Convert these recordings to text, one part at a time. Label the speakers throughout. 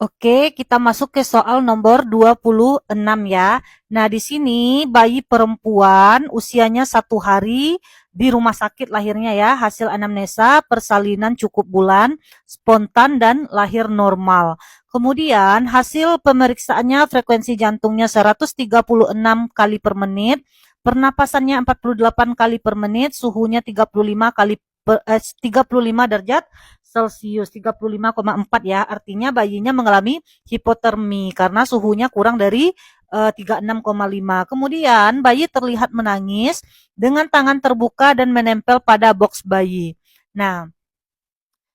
Speaker 1: Oke, kita masuk ke soal nomor 26 ya. Nah, di sini bayi perempuan usianya 1 hari di rumah sakit lahirnya ya. Hasil anamnesa, persalinan cukup bulan, spontan dan lahir normal. Kemudian hasil pemeriksaannya frekuensi jantungnya 136 kali per menit, pernapasannya 48 kali per menit, suhunya 35 derajat Celcius 35,4 ya. Artinya bayinya mengalami hipotermi karena suhunya kurang dari 36,5. Kemudian bayi terlihat menangis dengan tangan terbuka dan menempel pada box bayi. Nah,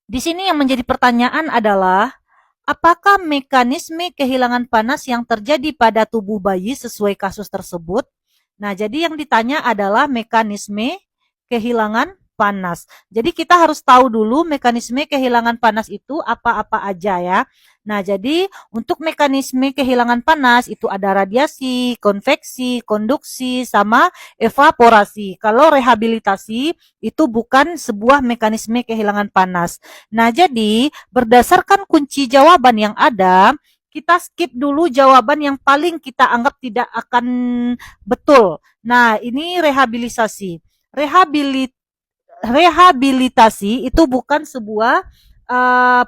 Speaker 1: di sini yang menjadi pertanyaan adalah apakah mekanisme kehilangan panas yang terjadi pada tubuh bayi sesuai kasus tersebut? Nah, jadi yang ditanya adalah mekanisme kehilangan panas. Jadi kita harus tahu dulu mekanisme kehilangan panas itu apa-apa aja ya. Nah, jadi untuk mekanisme kehilangan panas itu ada radiasi, konveksi, konduksi, sama evaporasi. Kalau rehabilitasi itu bukan sebuah mekanisme kehilangan panas. Nah, jadi berdasarkan kunci jawaban yang ada, kita skip dulu jawaban yang paling kita anggap tidak akan betul. Nah, ini rehabilitasi. Rehabilitasi itu bukan sebuah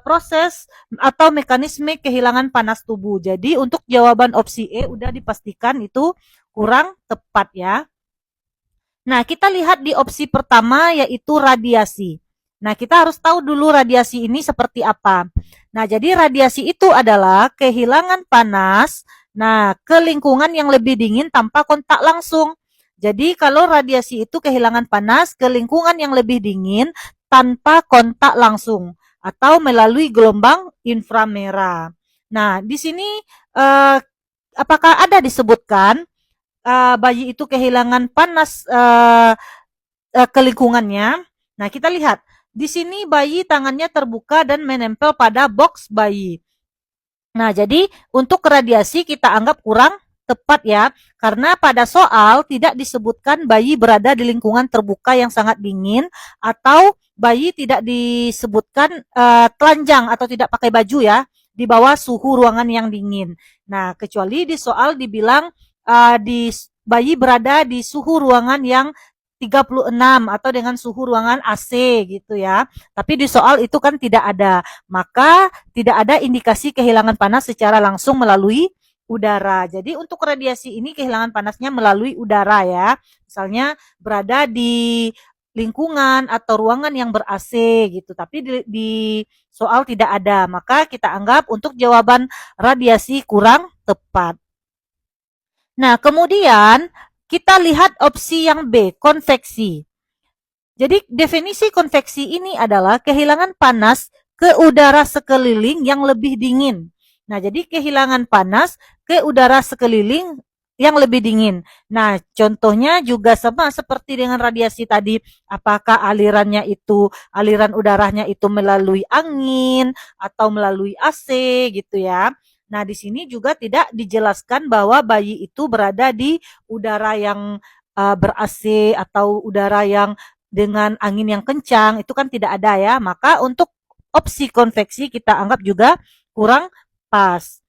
Speaker 1: proses atau mekanisme kehilangan panas tubuh. Jadi untuk jawaban opsi E udah dipastikan itu kurang tepat ya. Nah, kita lihat di opsi pertama yaitu radiasi. Nah, kita harus tahu dulu radiasi ini seperti apa. Nah, jadi radiasi itu adalah kehilangan panas, nah, ke lingkungan yang lebih dingin tanpa kontak langsung. Jadi, kalau radiasi itu kehilangan panas ke lingkungan yang lebih dingin tanpa kontak langsung atau melalui gelombang inframerah. Nah, di sini eh, apakah ada disebutkan bayi itu kehilangan panas ke lingkungannya. Nah, kita lihat di sini bayi tangannya terbuka dan menempel pada box bayi. Nah, jadi untuk radiasi kita anggap kurang tepat ya, karena pada soal tidak disebutkan bayi berada di lingkungan terbuka yang sangat dingin atau bayi tidak disebutkan telanjang atau tidak pakai baju ya di bawah suhu ruangan yang dingin. Nah, kecuali di soal dibilang di bayi berada di suhu ruangan yang 36 atau dengan suhu ruangan AC gitu ya. Tapi di soal itu kan tidak ada. Maka tidak ada indikasi kehilangan panas secara langsung melalui udara. Jadi untuk radiasi ini kehilangan panasnya melalui udara ya. Misalnya berada di lingkungan atau ruangan yang ber-AC gitu. Tapi di soal tidak ada. Maka kita anggap untuk jawaban radiasi kurang tepat. Nah, kemudian kita lihat opsi yang B, konveksi. Jadi definisi konveksi ini adalah kehilangan panas ke udara sekeliling yang lebih dingin. Nah, jadi kehilangan panas ke udara sekeliling yang lebih dingin. Nah, contohnya juga sama seperti dengan radiasi tadi. Apakah alirannya itu, aliran udaranya itu melalui angin atau melalui AC gitu ya. Nah, di sini juga tidak dijelaskan bahwa bayi itu berada di udara yang ber-AC atau udara yang dengan angin yang kencang, itu kan tidak ada ya. Maka untuk opsi konveksi kita anggap juga kurang pas.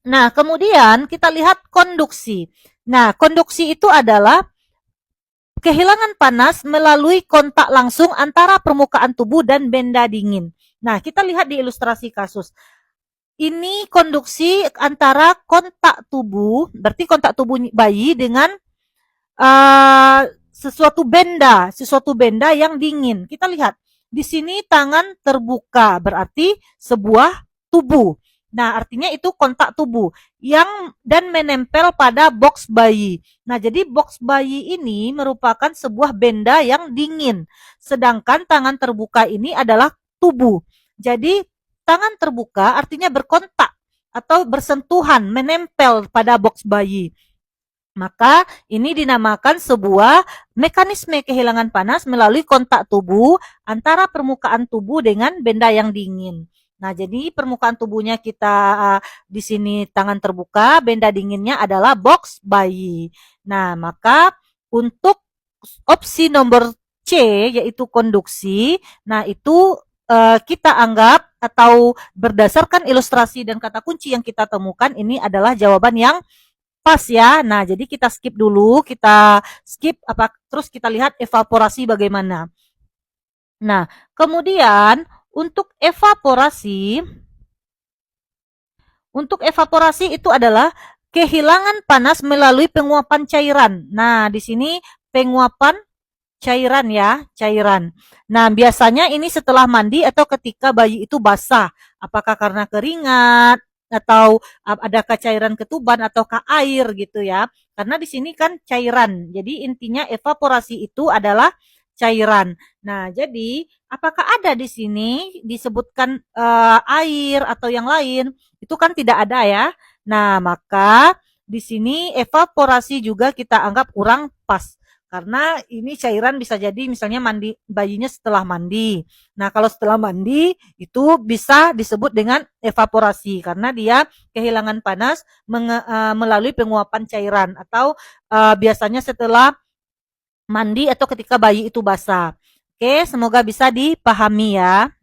Speaker 1: Nah, kemudian kita lihat konduksi. Nah, konduksi itu adalah kehilangan panas melalui kontak langsung antara permukaan tubuh dan benda dingin. Nah, kita lihat di ilustrasi kasus. Ini konduksi antara kontak tubuh, berarti kontak tubuh bayi dengan sesuatu benda yang dingin. Kita lihat di sini tangan terbuka, berarti sebuah tubuh. Nah, artinya itu kontak tubuh yang dan menempel pada box bayi. Nah, jadi box bayi ini merupakan sebuah benda yang dingin. Sedangkan tangan terbuka ini adalah tubuh. Jadi, tangan terbuka artinya berkontak atau bersentuhan, menempel pada box bayi. Maka ini dinamakan sebuah mekanisme kehilangan panas melalui kontak tubuh antara permukaan tubuh dengan benda yang dingin. Nah, jadi permukaan tubuhnya kita di sini tangan terbuka, benda dinginnya adalah box bayi. Nah, maka untuk opsi nomor C yaitu konduksi, nah itu kita anggap atau berdasarkan ilustrasi dan kata kunci yang kita temukan ini adalah jawaban yang pas ya. Nah, jadi kita skip dulu, kita skip terus kita lihat evaporasi bagaimana. Nah, kemudian untuk evaporasi itu adalah kehilangan panas melalui penguapan cairan. Nah, di sini penguapan cairan ya, cairan. Nah, biasanya ini setelah mandi atau ketika bayi itu basah. Apakah karena keringat atau adakah cairan ketuban ataukah air gitu ya. Karena di sini kan cairan. Jadi intinya evaporasi itu adalah cairan. Nah, jadi apakah ada di sini disebutkan air atau yang lain? Itu kan tidak ada ya. Nah, maka di sini evaporasi juga kita anggap kurang pas. Karena ini cairan bisa jadi misalnya mandi bayinya setelah mandi. Nah, kalau setelah mandi itu bisa disebut dengan evaporasi karena dia kehilangan panas melalui penguapan cairan atau biasanya setelah mandi atau ketika bayi itu basah. Oke, semoga bisa dipahami ya.